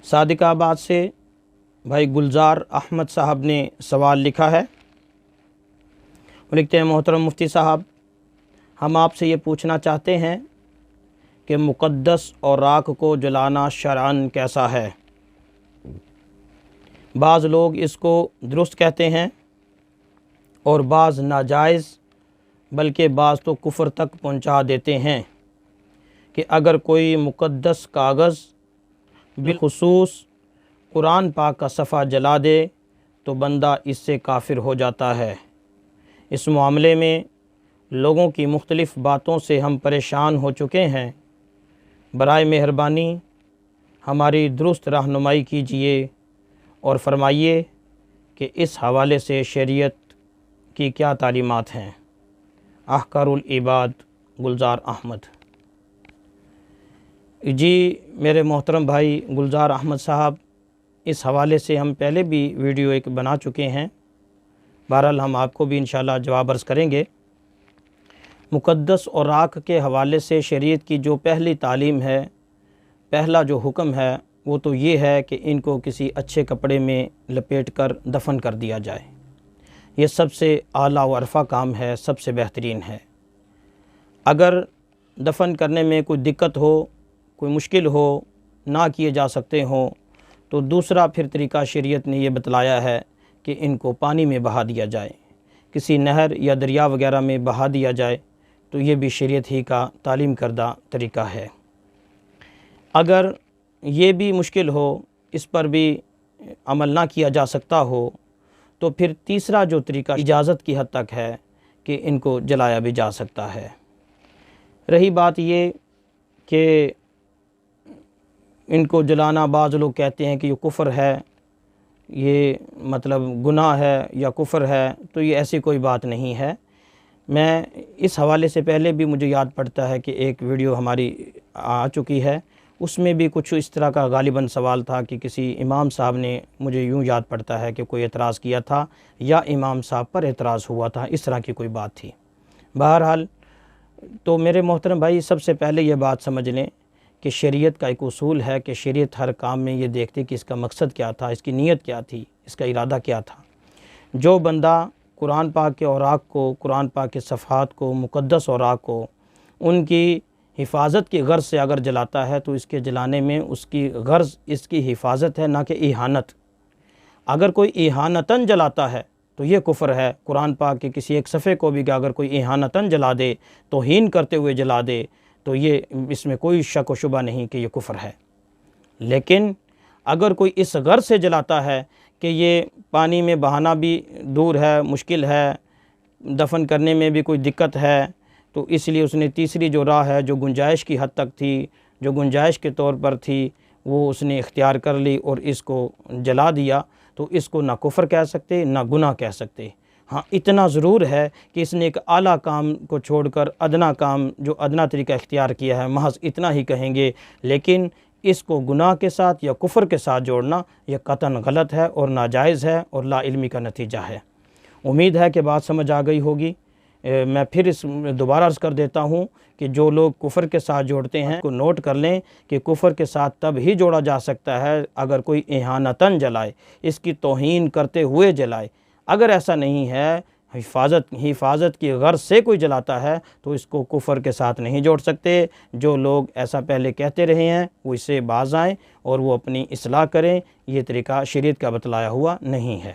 صادق آباد سے بھائی گلزار احمد صاحب نے سوال لکھا ہے۔ وہ لکھتے ہیں، محترم مفتی صاحب، ہم آپ سے یہ پوچھنا چاہتے ہیں کہ مقدس اور راکھ کو جلانا شرعاً کیسا ہے؟ بعض لوگ اس کو درست کہتے ہیں اور بعض ناجائز، بلکہ بعض تو کفر تک پہنچا دیتے ہیں کہ اگر کوئی مقدس کاغذ بالخصوص قرآن پاک کا صفحہ جلا دے تو بندہ اس سے کافر ہو جاتا ہے۔ اس معاملے میں لوگوں کی مختلف باتوں سے ہم پریشان ہو چکے ہیں، برائے مہربانی ہماری درست رہنمائی کیجیے اور فرمائیے کہ اس حوالے سے شریعت کی کیا تعلیمات ہیں۔ احقر العباد گلزار احمد۔ جی میرے محترم بھائی گلزار احمد صاحب، اس حوالے سے ہم پہلے بھی ویڈیو ایک بنا چکے ہیں، بہرحال ہم آپ کو بھی انشاءاللہ جواب عرض کریں گے۔ مقدس اور راکھ کے حوالے سے شریعت کی جو پہلی تعلیم ہے، پہلا جو حکم ہے، وہ تو یہ ہے کہ ان کو کسی اچھے کپڑے میں لپیٹ کر دفن کر دیا جائے۔ یہ سب سے اعلیٰ و ارفع کام ہے، سب سے بہترین ہے۔ اگر دفن کرنے میں کوئی دقت ہو، کوئی مشکل ہو، نہ کیے جا سکتے ہوں، تو دوسرا پھر طریقہ شریعت نے یہ بتلایا ہے کہ ان کو پانی میں بہا دیا جائے، کسی نہر یا دریا وغیرہ میں بہا دیا جائے، تو یہ بھی شریعت ہی کا تعلیم کردہ طریقہ ہے۔ اگر یہ بھی مشکل ہو، اس پر بھی عمل نہ کیا جا سکتا ہو، تو پھر تیسرا جو طریقہ اجازت کی حد تک ہے کہ ان کو جلایا بھی جا سکتا ہے۔ رہی بات یہ کہ ان کو جلانا، بعض لوگ کہتے ہیں کہ یہ کفر ہے، یہ مطلب گناہ ہے یا کفر ہے، تو یہ ایسی کوئی بات نہیں ہے۔ میں اس حوالے سے پہلے بھی مجھے یاد پڑتا ہے کہ ایک ویڈیو ہماری آ چکی ہے، اس میں بھی کچھ اس طرح کا غالباً سوال تھا کہ کسی امام صاحب نے، مجھے یوں یاد پڑتا ہے کہ کوئی اعتراض کیا تھا یا امام صاحب پر اعتراض ہوا تھا، اس طرح کی کوئی بات تھی۔ بہرحال تو میرے محترم بھائی، سب سے پہلے یہ بات سمجھ لیں کہ شریعت کا ایک اصول ہے کہ شریعت ہر کام میں یہ دیکھتی کہ اس کا مقصد کیا تھا، اس کی نیت کیا تھی، اس کا ارادہ کیا تھا۔ جو بندہ قرآن پاک کے اوراق کو، قرآن پاک کے صفحات کو، مقدس اوراق کو، ان کی حفاظت کی غرض سے اگر جلاتا ہے تو اس کے جلانے میں اس کی غرض اس کی حفاظت ہے، نہ کہ اہانت۔ اگر کوئی اہانتاً جلاتا ہے تو یہ کفر ہے۔ قرآن پاک کے کسی ایک صفحے کو بھی کہ اگر کوئی اہانتاً جلا دے، توہین کرتے ہوئے جلا دے، تو یہ اس میں کوئی شک و شبہ نہیں کہ یہ کفر ہے۔ لیکن اگر کوئی اس غرض سے جلاتا ہے کہ یہ پانی میں بہانا بھی دور ہے، مشکل ہے، دفن کرنے میں بھی کوئی دقت ہے، تو اس لیے اس نے تیسری جو راہ ہے، جو گنجائش کی حد تک تھی، جو گنجائش کے طور پر تھی، وہ اس نے اختیار کر لی اور اس کو جلا دیا، تو اس کو نہ کفر کہہ سکتے، نہ گناہ کہہ سکتے۔ ہاں اتنا ضرور ہے کہ اس نے ایک اعلیٰ کام کو چھوڑ کر ادنا کام، جو ادنا طریقہ اختیار کیا ہے، محض اتنا ہی کہیں گے، لیکن اس کو گناہ کے ساتھ یا کفر کے ساتھ جوڑنا یہ قطعاً غلط ہے اور ناجائز ہے اور لا علمی کا نتیجہ ہے۔ امید ہے کہ بات سمجھ آ گئی ہوگی۔ میں پھر اس دوبارہ عرض کر دیتا ہوں کہ جو لوگ کفر کے ساتھ جوڑتے ہیں کو نوٹ کر لیں کہ کفر کے ساتھ تب ہی جوڑا جا سکتا ہے اگر کوئی اہانتاً جلائے، اس کی توہین کرتے ہوئے جلائے۔ اگر ایسا نہیں ہے، حفاظت کی غرض سے کوئی جلاتا ہے، تو اس کو کفر کے ساتھ نہیں جوڑ سکتے۔ جو لوگ ایسا پہلے کہتے رہے ہیں وہ اس سے باز آئیں اور وہ اپنی اصلاح کریں، یہ طریقہ شریعت کا بتلایا ہوا نہیں ہے۔